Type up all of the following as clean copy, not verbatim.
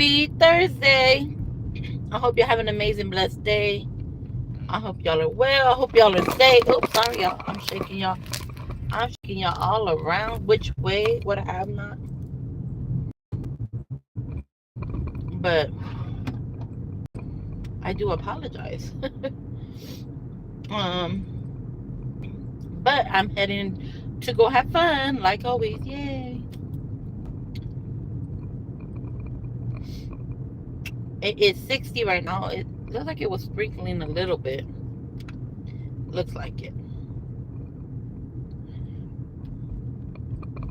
Happy Thursday. I hope you're having an amazing, blessed day. I hope y'all are well. I hope y'all are safe. Oops, sorry, y'all. I'm shaking y'all. I'm shaking y'all all around. Which way? What I have not. But I do apologize. um, but I'm heading to go have fun, like always. Yay! It is 60 right now. It looks like it was sprinkling a little bit. Looks like it.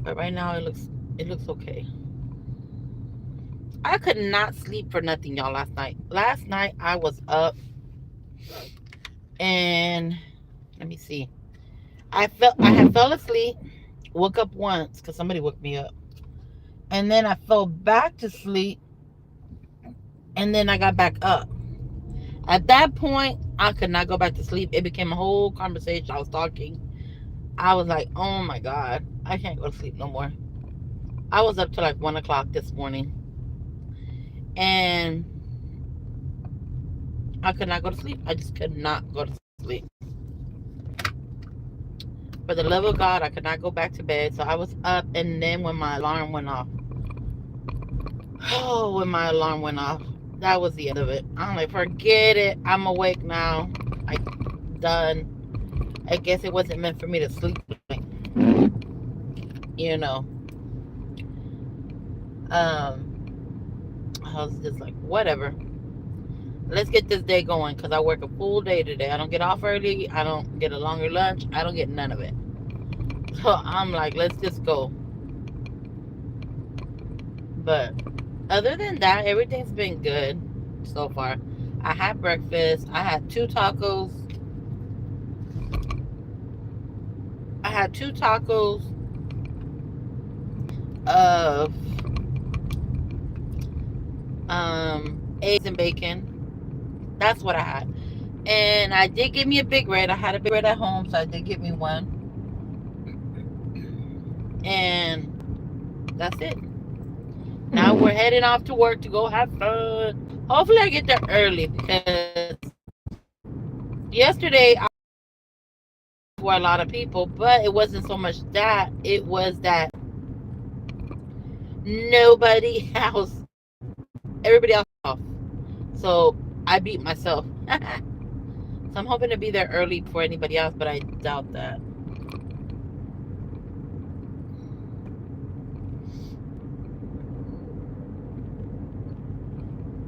But right now it looks okay. I could not sleep for nothing, y'all, last night. Last night I was up and let me see. I had fell asleep, woke up once because somebody woke me up. And then I fell back to sleep and then I got back up. At that point, I could not go back to sleep. It became a whole conversation. I was talking. I was like, oh my God, I can't go to sleep no more. I was up till like 1 o'clock this morning. And I could not go to sleep. I just could not go to sleep. For the love of God, I could not go back to bed. So I was up, and then when my alarm went off, oh, when my alarm went off, that was the end of it. I'm like, forget it. I'm awake now. I done. I guess it wasn't meant for me to sleep. You know. I was just like, whatever. Let's get this day going because I work a full day today. I don't get off early. I don't get a longer lunch. I don't get none of it. So I'm like, let's just go. But other than that, everything's been good so far. I had breakfast. I had two tacos. Of eggs and bacon. That's what I had. And I did get me a Big Red. I had a Big Red at home, so I did get me one. And that's it. Now we're heading off to work to go have fun. Hopefully I get there early because yesterday I were a lot of people, but it wasn't so much that. It was that nobody else, everybody else was off. So I beat myself. So I'm hoping to be there early before anybody else, but I doubt that.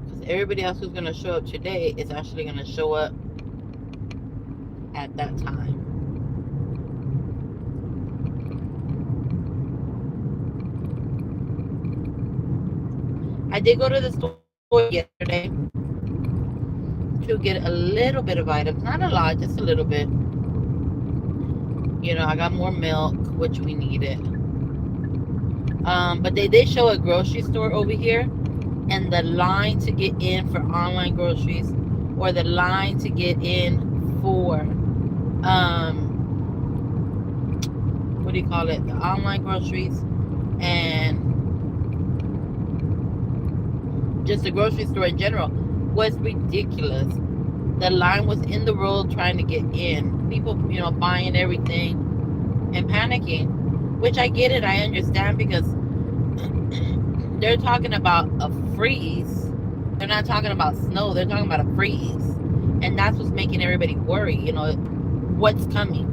Because everybody else who's going to show up today is actually going to show up at that time. I did go to the store yesterday to get a little bit of items. Not a lot, just a little bit. You know, I got more milk, which we needed. But they did show a grocery store over here, and the line to get in for online groceries, or the line to get in for what do you call it? The online groceries and just the grocery store in general was ridiculous. The line was in the road trying to get in. People, you know, buying everything and panicking, which I get it. I understand because they're talking about a freeze. They're not talking about snow. They're talking about a freeze. And that's what's making everybody worry, you know, what's coming.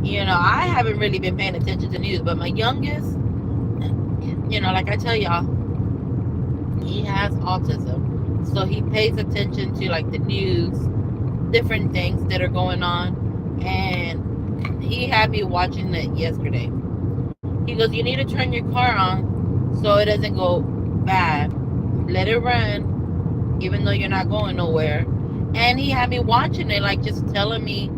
You know, I haven't really been paying attention to news, but my youngest, you know, like I tell y'all, he has autism. So he pays attention to like the news, different things that are going on. And he had me watching it yesterday. He goes, you need to turn your car on so it doesn't go bad. Let it run, even though you're not going nowhere. And he had me watching it, like just telling me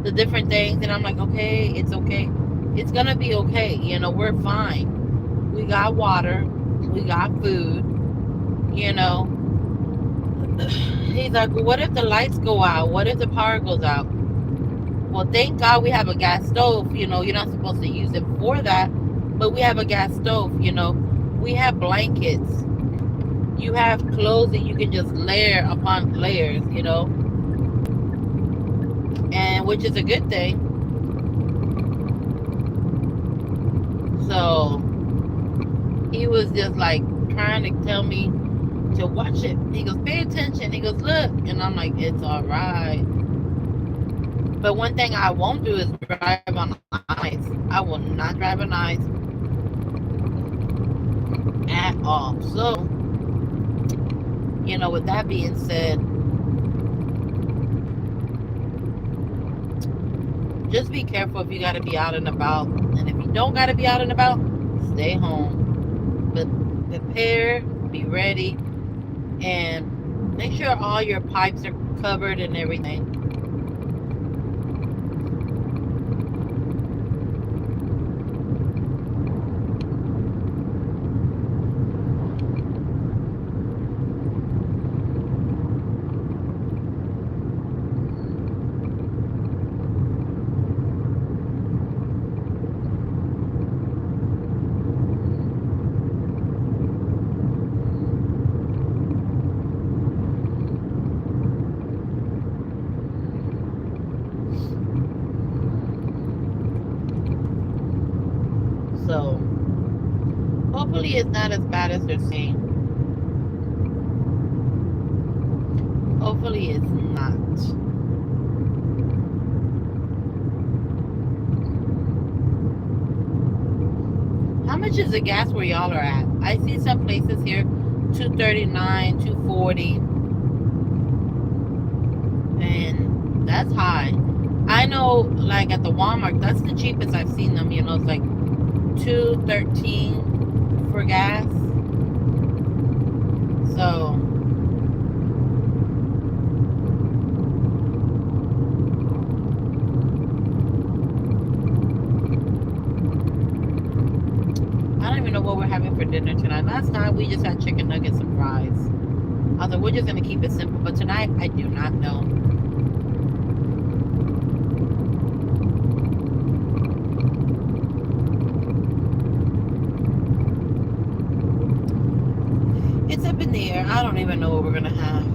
the different things. And I'm like, okay, it's okay. It's going to be okay. You know, we're fine. We got water. We got food. You know. He's like, well, what if the lights go out? What if the power goes out? Well, thank God we have a gas stove. You know, you're not supposed to use it for that. But we have a gas stove, you know. We have blankets. you have clothes that you can just layer upon layers, and which is a good thing. So he was just like trying to tell me to watch it. He goes, pay attention. He goes, look. And I'm like, it's all right. But one thing I won't do is drive on ice. I will not drive on ice at all. So, with that being said, just be careful if you got to be out and about. And if you don't got to be out and about, stay home. But prepare, be ready, and make sure all your pipes are covered and everything. So hopefully it's not as bad as they're saying. Hopefully it's not. How much is the gas where y'all are at? I see some places here, $2.39, $2.40, and that's high. I know, like at the Walmart, that's the cheapest I've seen them. It's like $2.13 for gas. So I don't even know what we're having for dinner tonight. Last night we just had chicken nuggets and fries. I was like, we're just gonna keep it simple. But tonight I do not know. It's up in the air. I don't even know what we're gonna have.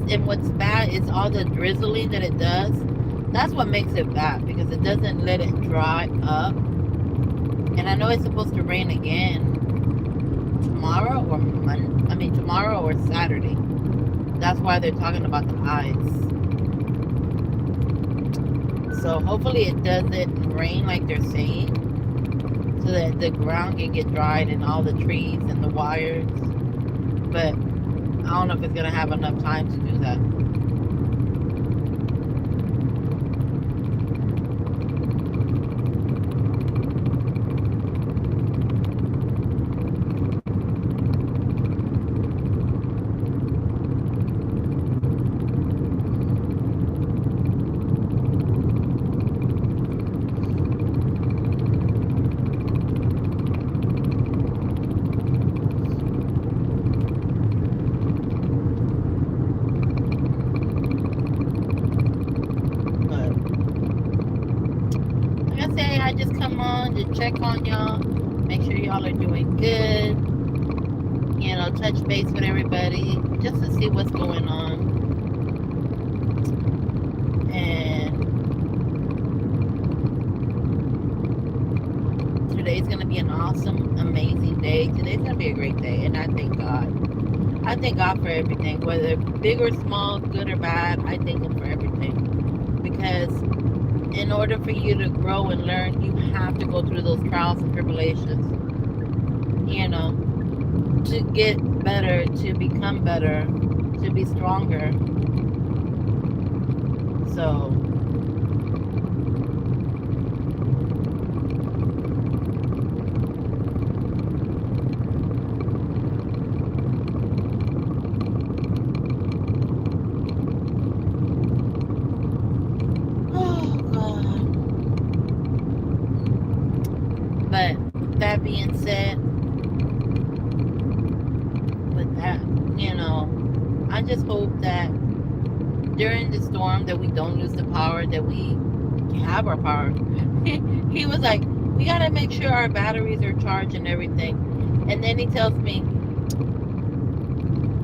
And what's bad is all the drizzling that it does. That's what makes it bad, because it doesn't let it dry up. And I know it's supposed to rain again tomorrow or Saturday. That's why they're talking about the ice. So hopefully it doesn't rain like they're saying, so that the ground can get dried and all the trees and the wires. But I don't know if it's going to have enough time to do that. I just come on to check on y'all, make sure y'all are doing good, touch base with everybody just to see what's going on. And today's going to be an awesome, amazing day. Today's going to be a great day, and I thank God. I thank God for everything, whether big or small, good or bad. I thank Him for everything, because in order for you to grow and learn, you have to go through those trials and tribulations, to get better, to become better, to be stronger. So being said, with that, you know, I just hope that during the storm that we don't lose the power, that we have our power. He was like, we gotta make sure our batteries are charged and everything. And then he tells me,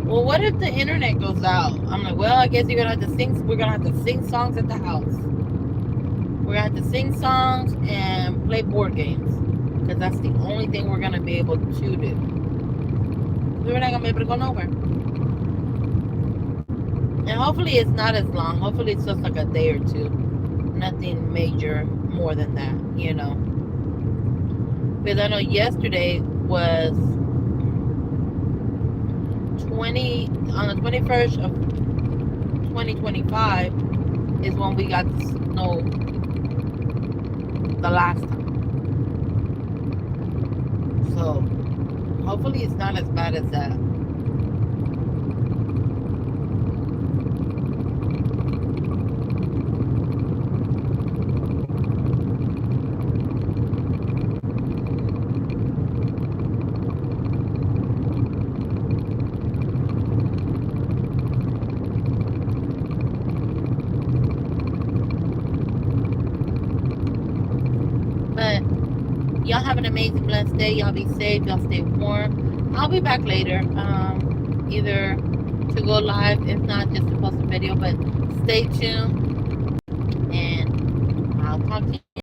well, what if the internet goes out? I'm like, well, I guess you're gonna have to sing. We're gonna have to sing songs at the house. We're gonna have to sing songs and play board games because that's the only thing we're gonna be able to do. We're not gonna be able to go nowhere. And hopefully it's not as long. Hopefully it's just like a day or two. Nothing major more than that, you know. Because I know yesterday was 20 on the 21st of 2025 is when we got the snow the last time. So hopefully it's not as bad as that. But y'all have an amazing, blessed day. Y'all be safe. Y'all stay warm. I'll be back later. Either to go live, if not, just to post a video. But stay tuned, and I'll talk to you.